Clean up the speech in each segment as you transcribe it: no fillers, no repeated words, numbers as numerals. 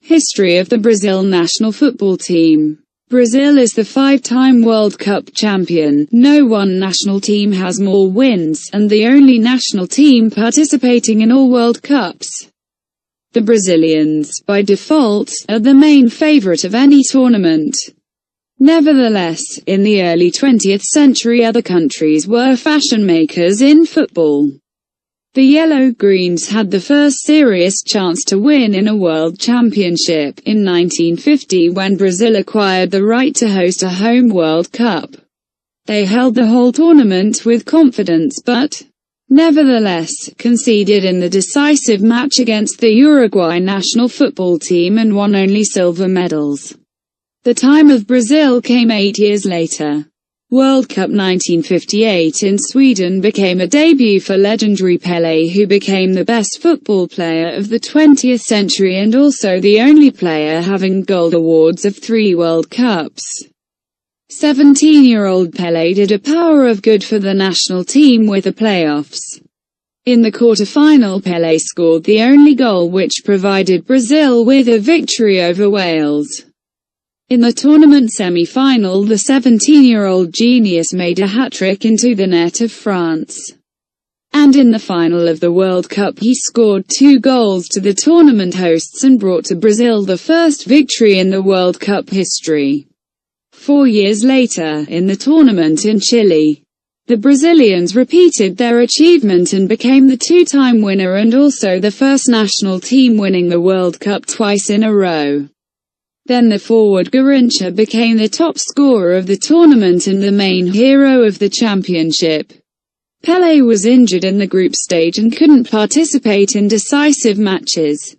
History of the Brazil national football team. Brazil is the five-time World Cup champion. No one national team has more wins, and the only national team participating in all World Cups. The Brazilians, by default, are the main favorite of any tournament. Nevertheless, in the early 20th century other countries were fashion makers in football. The Yellow-Greens had the first serious chance to win in a world championship, in 1950 when Brazil acquired the right to host a home World Cup. They held the whole tournament with confidence but, nevertheless, conceded in the decisive match against the Uruguay national football team and won only silver medals. The time of Brazil came 8 years later. World Cup 1958 in Sweden became a debut for legendary Pelé, who became the best football player of the 20th century and also the only player having gold awards of 3 World Cups. 17-year-old Pelé did a power of good for the national team with the playoffs. In the quarter-final, Pelé scored the only goal which provided Brazil with a victory over Wales. In the tournament semi-final, the 17-year-old genius made a hat-trick into the net of France. And in the final of the World Cup he scored 2 goals to the tournament hosts and brought to Brazil the first victory in the World Cup history. 4 years later, in the tournament in Chile, the Brazilians repeated their achievement and became the 2-time winner and also the first national team winning the World Cup twice in a row. Then the forward Garrincha became the top scorer of the tournament and the main hero of the championship. Pelé was injured in the group stage and couldn't participate in decisive matches.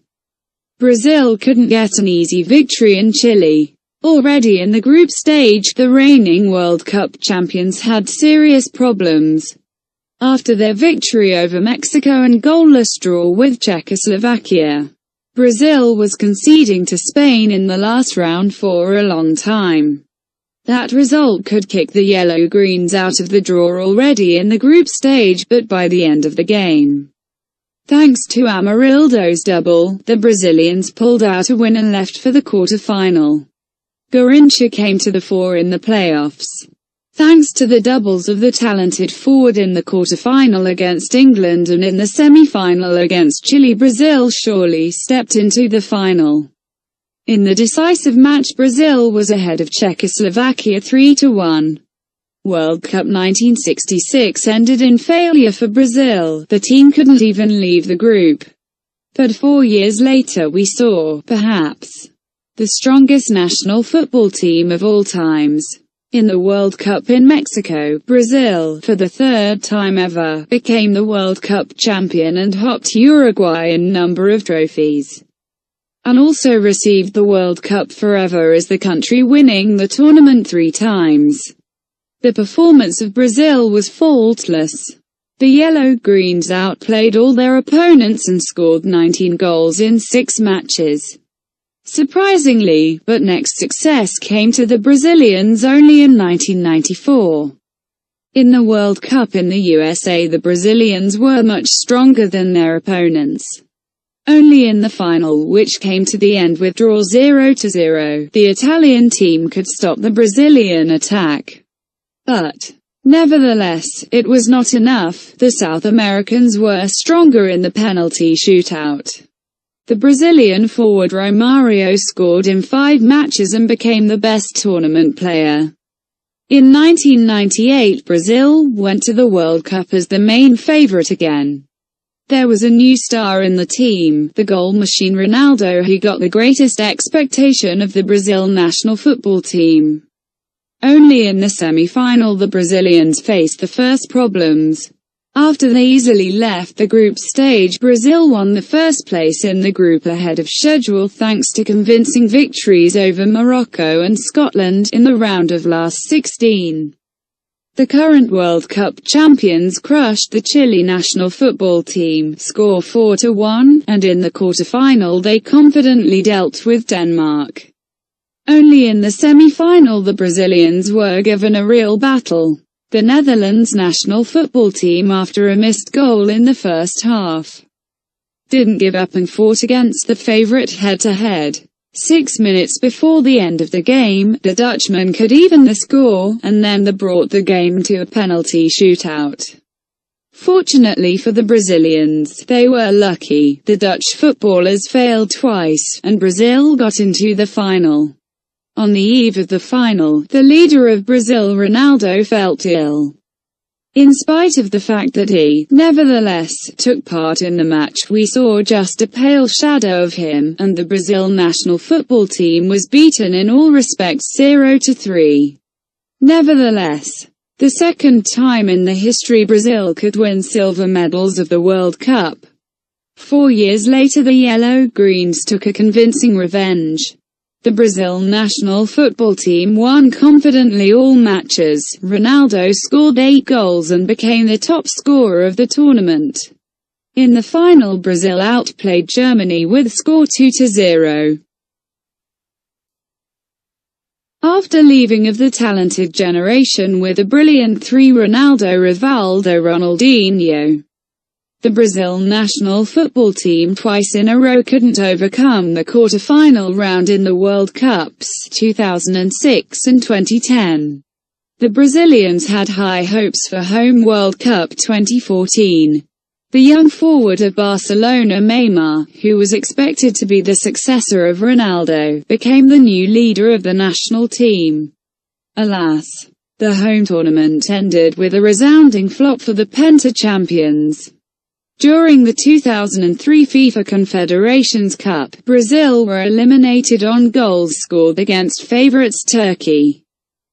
Brazil couldn't get an easy victory in Chile. Already in the group stage, the reigning World Cup champions had serious problems. After their victory over Mexico and goalless draw with Czechoslovakia, Brazil was conceding to Spain in the last round for a long time. That result could kick the Yellow-Greens out of the draw already in the group stage, but by the end of the game, thanks to Amarildo's double, the Brazilians pulled out a win and left for the quarter-final. Garrincha came to the fore in the playoffs. Thanks to the doubles of the talented forward in the quarter-final against England and in the semi-final against Chile, Brazil surely stepped into the final. In the decisive match, Brazil was ahead of Czechoslovakia 3-1. World Cup 1966 ended in failure for Brazil. The team couldn't even leave the group. But 4 years later we saw, perhaps, the strongest national football team of all times. In the World Cup in Mexico, Brazil, for the 3rd time ever, became the World Cup champion and hopped Uruguay in number of trophies. And also received the World Cup forever as the country winning the tournament 3 times. The performance of Brazil was faultless. The Yellow-Greens outplayed all their opponents and scored 19 goals in 6 matches. Surprisingly, but next success came to the Brazilians only in 1994. In the World Cup in the USA, the Brazilians were much stronger than their opponents. Only in the final, which came to the end with draw 0-0, the Italian team could stop the Brazilian attack. But, nevertheless, it was not enough. The South Americans were stronger in the penalty shootout. The Brazilian forward Romario scored in 5 matches and became the best tournament player. In 1998, Brazil went to the World Cup as the main favorite again. There was a new star in the team, the goal machine Ronaldo, who got the greatest expectation of the Brazil national football team. Only in the semi-final the Brazilians faced the first problems. After they easily left the group stage, Brazil won the first place in the group ahead of schedule thanks to convincing victories over Morocco and Scotland in the round of last 16. The current World Cup champions crushed the Chile national football team, score 4-1, and in the quarter-final they confidently dealt with Denmark. Only in the semi-final the Brazilians were given a real battle. The Netherlands national football team, after a missed goal in the first half, didn't give up and fought against the favorite head-to-head. 6 minutes before the end of the game, the Dutchman could even the score, and then they brought the game to a penalty shootout. Fortunately for the Brazilians, they were lucky. The Dutch footballers failed twice, and Brazil got into the final. On the eve of the final, the leader of Brazil, Ronaldo, felt ill. In spite of the fact that he, nevertheless, took part in the match, we saw just a pale shadow of him, and the Brazil national football team was beaten in all respects 0-3. Nevertheless, the second time in the history Brazil could win silver medals of the World Cup. 4 years later the Yellow-Greens took a convincing revenge. The Brazil national football team won confidently all matches. Ronaldo scored 8 goals and became the top scorer of the tournament. In the final, Brazil outplayed Germany with score 2-0. After leaving of the talented generation with a brilliant 3 Ronaldo, Rivaldo, Ronaldinho, the Brazil national football team twice in a row couldn't overcome the quarter-final round in the World Cups 2006 and 2010. The Brazilians had high hopes for home World Cup 2014. The young forward of Barcelona, Neymar, who was expected to be the successor of Ronaldo, became the new leader of the national team. Alas, the home tournament ended with a resounding flop for the Penta-champions. During the 2003 FIFA Confederations Cup, Brazil were eliminated on goals scored against favourites Turkey.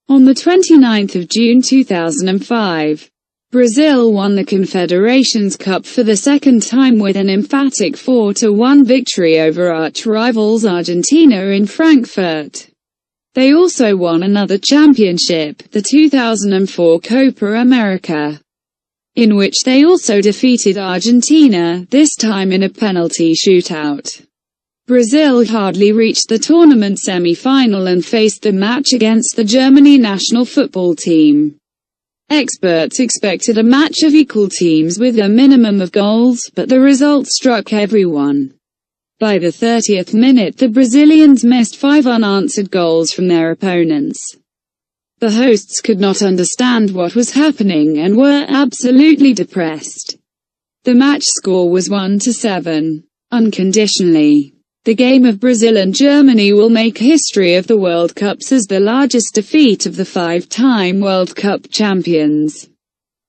On the 29th of June 2005, Brazil won the Confederations Cup for the second time with an emphatic 4-1 victory over arch-rivals Argentina in Frankfurt. They also won another championship, the 2004 Copa America, in which they also defeated Argentina, this time in a penalty shootout. Brazil hardly reached the tournament semi-final and faced the match against the Germany national football team. Experts expected a match of equal teams with a minimum of goals, but the result struck everyone. By the 30th minute the Brazilians missed 5 unanswered goals from their opponents. The hosts could not understand what was happening and were absolutely depressed. The match score was 1-7. Unconditionally. The game of Brazil and Germany will make history of the World Cups as the largest defeat of the 5-time World Cup champions.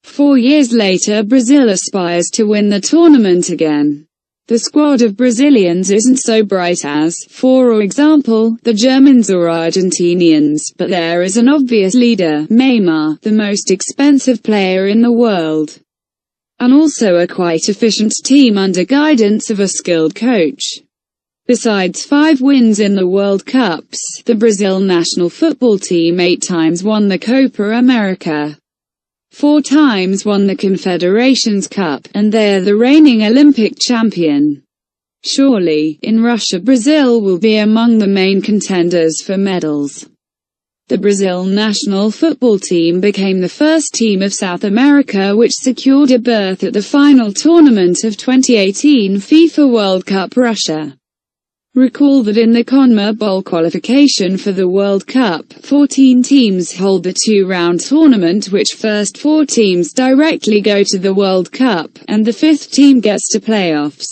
4 years later Brazil aspires to win the tournament again. The squad of Brazilians isn't so bright as, for example, the Germans or Argentinians, but there is an obvious leader, Neymar, the most expensive player in the world, and also a quite efficient team under guidance of a skilled coach. Besides 5 wins in the World Cups, the Brazil national football team 8 times won the Copa America, 4 times won the Confederations Cup, and they are the reigning Olympic champion. Surely, in Russia Brazil will be among the main contenders for medals. The Brazil national football team became the first team of South America which secured a berth at the final tournament of 2018 FIFA World Cup Russia. Recall that in the CONMEBOL qualification for the World Cup, 14 teams hold the 2-round tournament, which first 4 teams directly go to the World Cup, and the 5th team gets to playoffs.